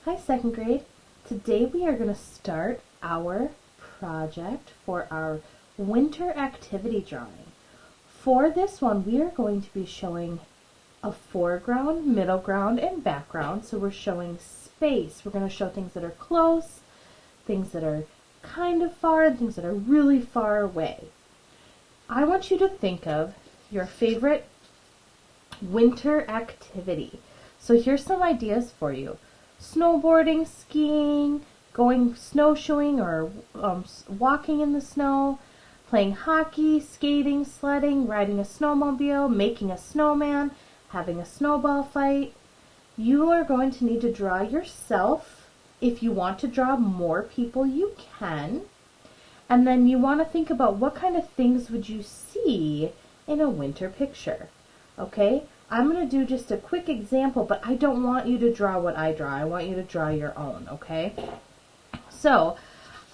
Hi, second grade. Today we are going to start our project for our winter activity drawing. For this one, we are going to be showing a foreground, middle ground, and background. So we're showing space. We're going to show things that are close, things that are kind of far, and things that are really far away. I want you to think of your favorite winter activity. So here's some ideas for you. Snowboarding, skiing, going snowshoeing or walking in the snow, playing hockey, skating, sledding, riding a snowmobile, making a snowman, having a snowball fight. You are going to need to draw yourself. If you want to draw more people, you can. And then you want to think about what kind of things would you see in a winter picture. Okay? I'm going to do just a quick example, but I don't want you to draw what I draw. I want you to draw your own, okay? So,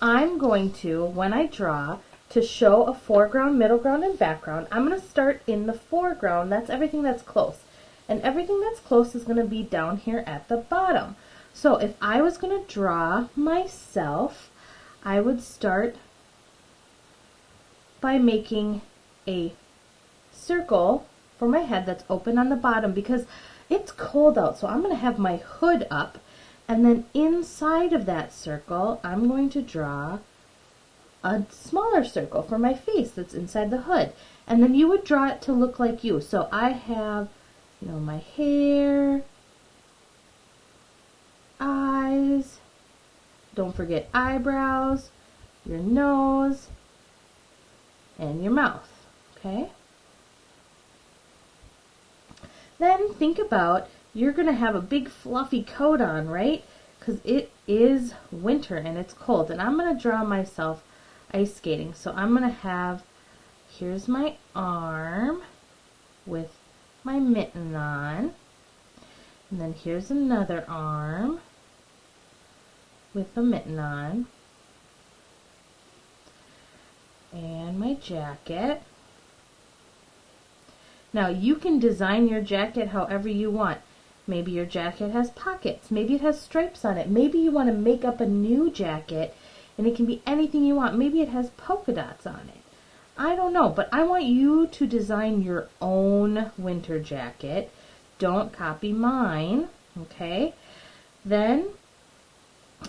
I'm going to, when I draw, to show a foreground, middle ground, and background, I'm going to start in the foreground. That's everything that's close. And everything that's close is going to be down here at the bottom. So, if I was going to draw myself, I would start by making a circle for my head that's open on the bottom because it's cold out. So I'm going to have my hood up, and then inside of that circle I'm going to draw a smaller circle for my face that's inside the hood. And then you would draw it to look like you. So I have, my hair, eyes, don't forget eyebrows, your nose, and your mouth, okay? Then think about, you're going to have a big fluffy coat on, right? Because it is winter and it's cold. And I'm going to draw myself ice skating. So I'm going to have, here's my arm with my mitten on. And then here's another arm with a mitten on. And my jacket. Now you can design your jacket however you want. Maybe your jacket has pockets. Maybe it has stripes on it. Maybe you want to make up a new jacket and it can be anything you want. Maybe it has polka dots on it. I don't know, but I want you to design your own winter jacket. Don't copy mine, okay? Then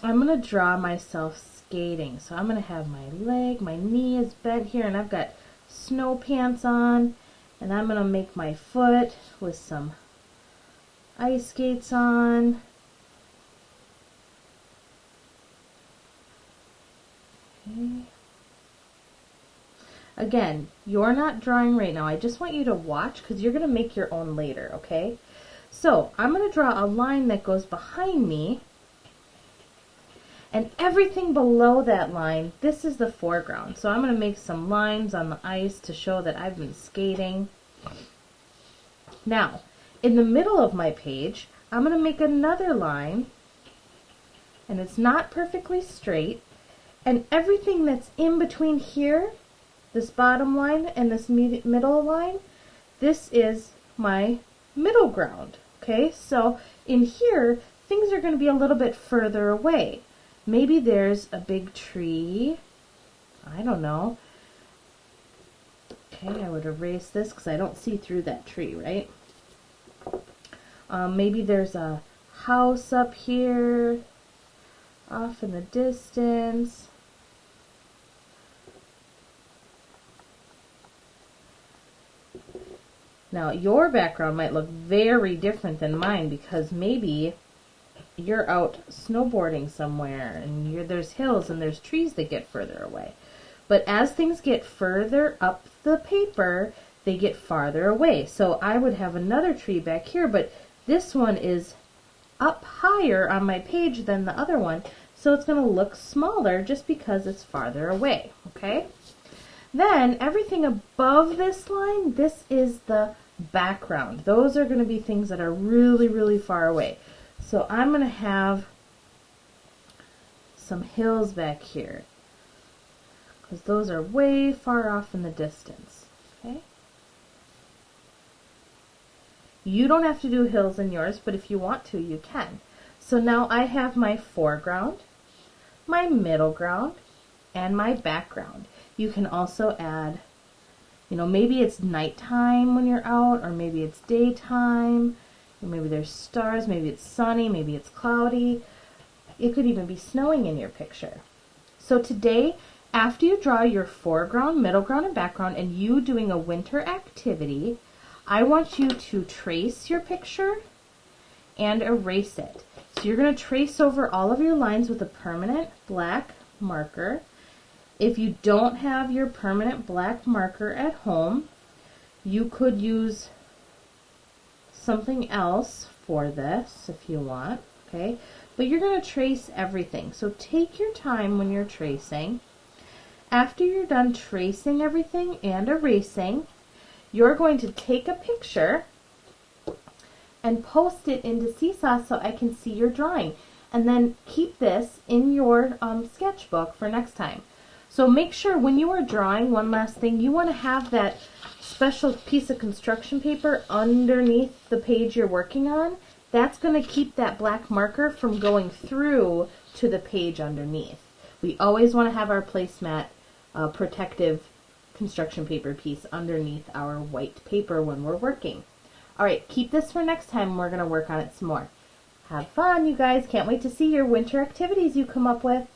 I'm going to draw myself skating. So I'm going to have my leg, my knee is bent here, and I've got snow pants on. And I'm going to make my foot with some ice skates on. Okay. Again, you're not drawing right now. I just want you to watch because you're going to make your own later, okay? So I'm going to draw a line that goes behind me. And everything below that line, this is the foreground. So I'm going to make some lines on the ice to show that I've been skating. Now, in the middle of my page, I'm going to make another line. And it's not perfectly straight. And everything that's in between here, this bottom line and this middle line, this is my middle ground. Okay, so in here, things are going to be a little bit further away. Maybe there's a big tree. I don't know. Okay, I would erase this because I don't see through that tree, right? Maybe there's a house up here, off in the distance. Now, your background might look very different than mine because maybe you're out snowboarding somewhere and there's hills and there's trees that get further away. But as things get further up the paper, they get farther away. So I would have another tree back here, but this one is up higher on my page than the other one, so it's going to look smaller just because it's farther away, okay? Then everything above this line, this is the background. Those are going to be things that are really, really far away. So I'm going to have some hills back here because those are way far off in the distance, okay? You don't have to do hills in yours, but if you want to, you can. So now I have my foreground, my middle ground, and my background. You can also add, maybe it's nighttime when you're out, or maybe it's daytime, or maybe there's stars, maybe it's sunny, maybe it's cloudy. It could even be snowing in your picture. So today, after you draw your foreground, middle ground, and background, and you doing a winter activity, I want you to trace your picture and erase it. So you're going to trace over all of your lines with a permanent black marker. If you don't have your permanent black marker at home, you could use something else for this if you want, okay? But you're going to trace everything. So take your time when you're tracing. After you're done tracing everything and erasing, you're going to take a picture and post it into Seesaw so I can see your drawing. And then keep this in your sketchbook for next time. So make sure when you are drawing, one last thing, you want to have that special piece of construction paper underneath the page you're working on. That's going to keep that black marker from going through to the page underneath. We always want to have our placemat protective construction paper piece underneath our white paper when we're working. Alright, keep this for next time. We're going to work on it some more. Have fun, you guys. Can't wait to see your winter activities you come up with.